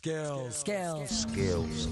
Skills.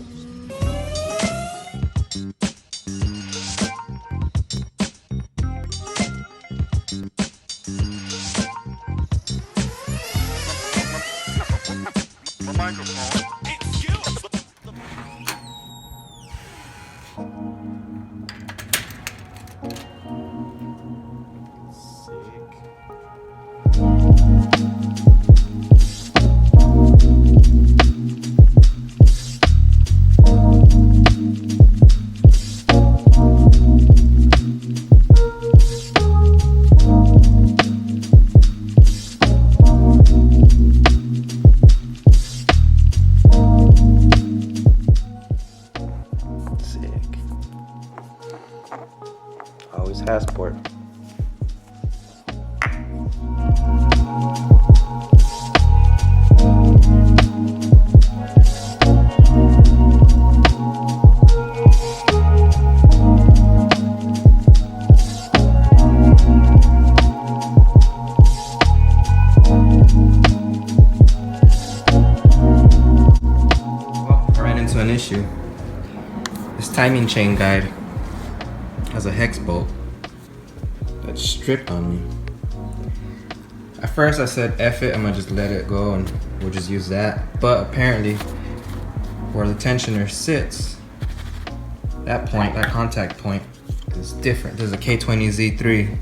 Always has port. Well, I ran into an issue. This timing chain guide has a hex bolt that stripped on me. At first I said F it, I'm gonna just let it go and we'll just use that. But apparently where the tensioner sits, that point, that contact point is different. There's a K20z3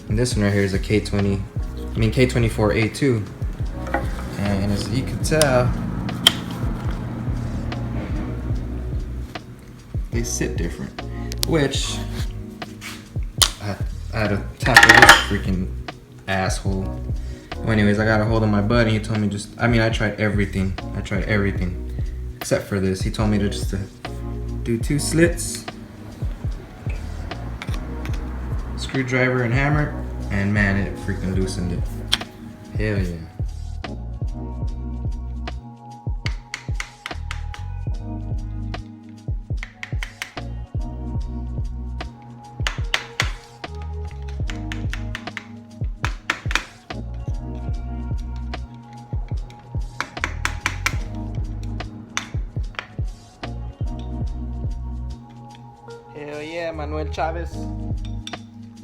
and this one right here is a K24A2. And as you can tell, they sit different. Which I had to tackle this freaking asshole. Well, anyways, I got a hold of my buddy. He told me I tried everything. Except for this. He told me to just do 2 slits, screwdriver and hammer, and man, it freaking loosened it. Hell yeah. Hell yeah, Manuel Chavez.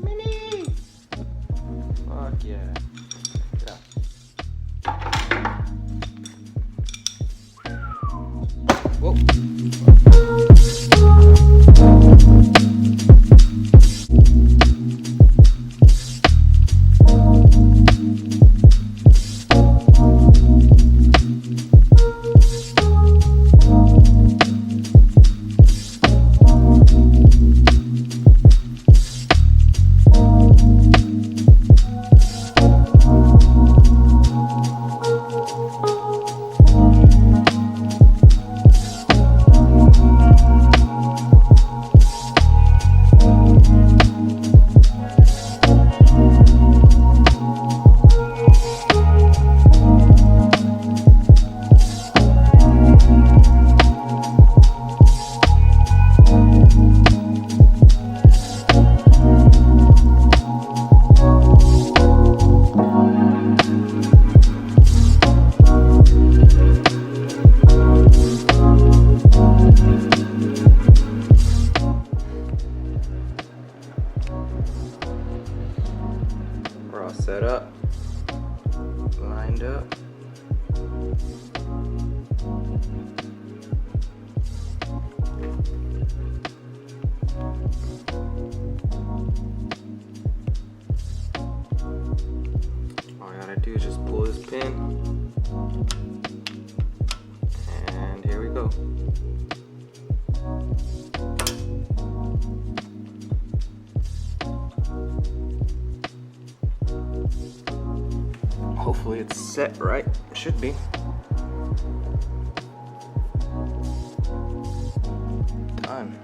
Mini! Fuck yeah. Get out. Whoa. We're all set up, lined up. All I gotta do is just pull this pin, and here we go. Hopefully it's set right. It should be. Done.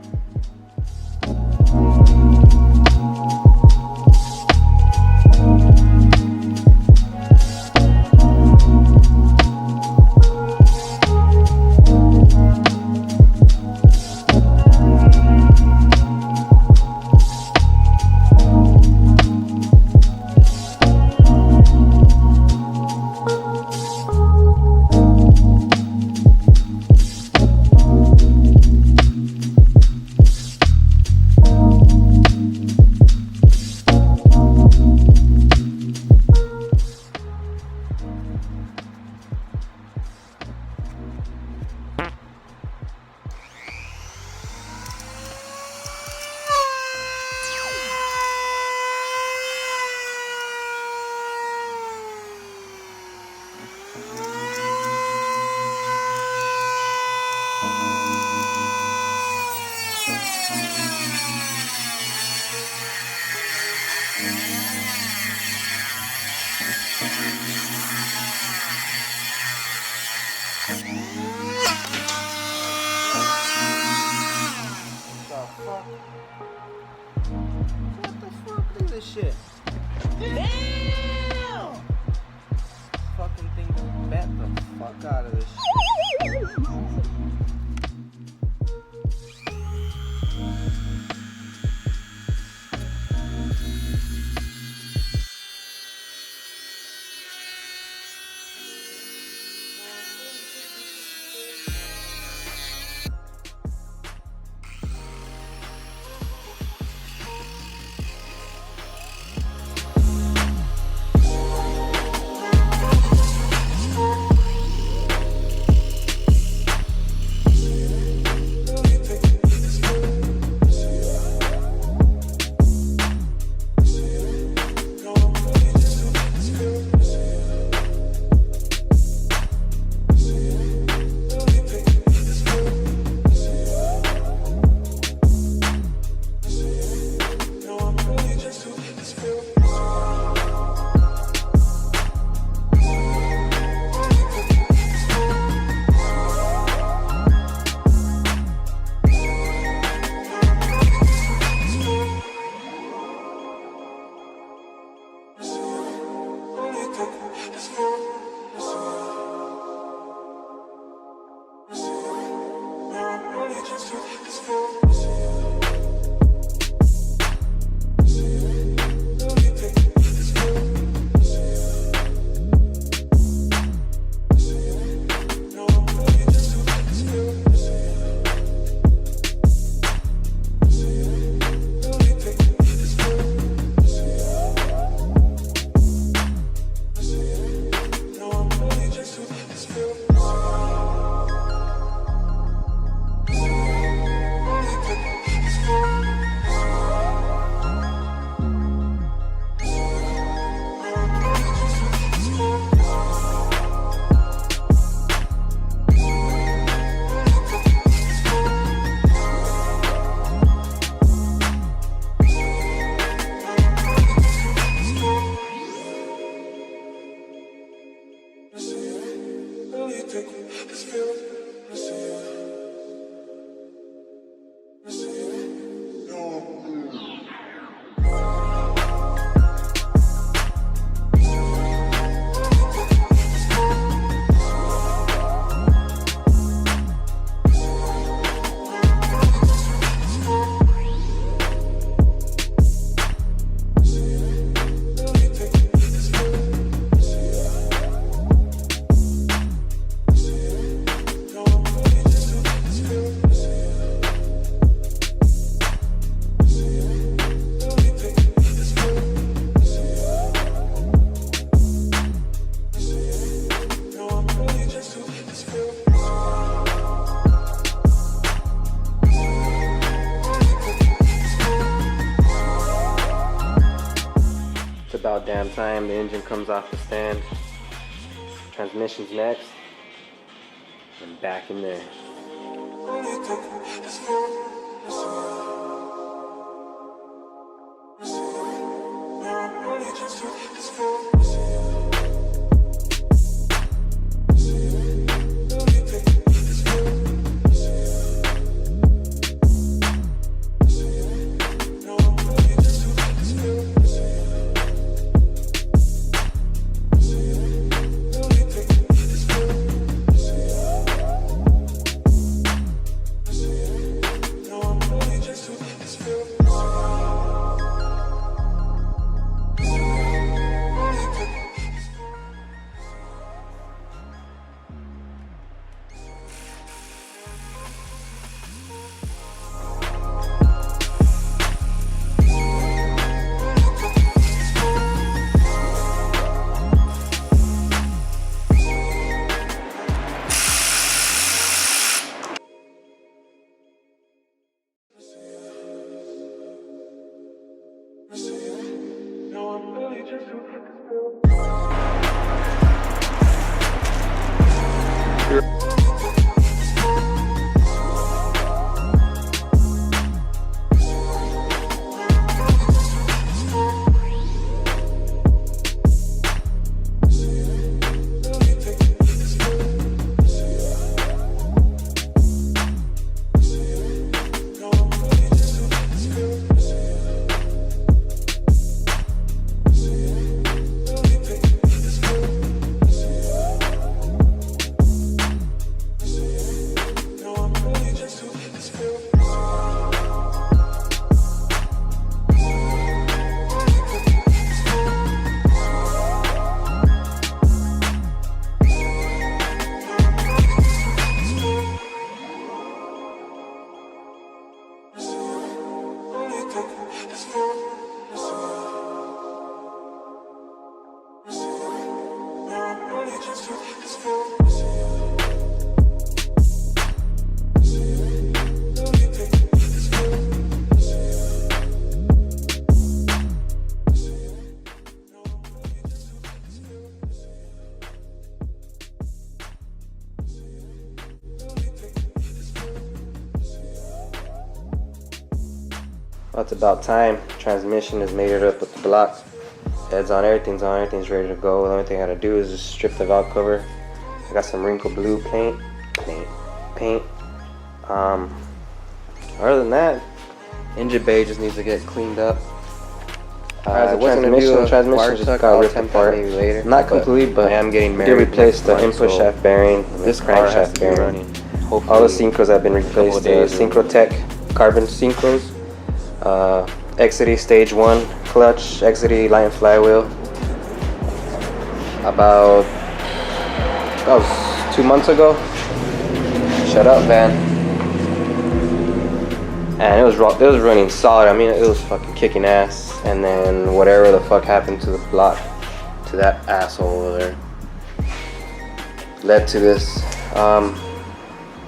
What the fuck? Look at this shit. Damn! Fucking thing bat the fuck out of this shit. About damn time the engine comes off the stand. Transmission's next. And back in there. Well, it's about time. Transmission is mated up with the block. Heads on, everything's ready to go. The only thing I gotta do is just strip the valve cover. I got some wrinkle blue paint. Other than that, engine bay just needs to get cleaned up. Transmission just got ripped apart. Maybe later. Not completely, but I am getting married. Did replace the input shaft bearing, this crankshaft bearing. All the synchros have been replaced. The Synchrotech carbon synchros. XD stage 1 clutch, XD line flywheel. About, that was 2 months ago. Shut up, van. And it was running solid. I mean, it was fucking kicking ass. And then whatever the fuck happened to the block, to that asshole over there, led to this.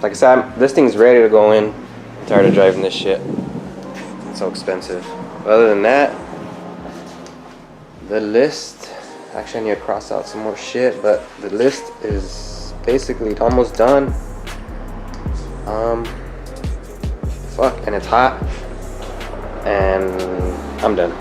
Like I said, this thing's ready to go in. I'm tired of driving this shit. It's so expensive. Other than that, the list, actually I need to cross out some more shit, but the list is basically almost done. Fuck, and it's hot, and I'm done.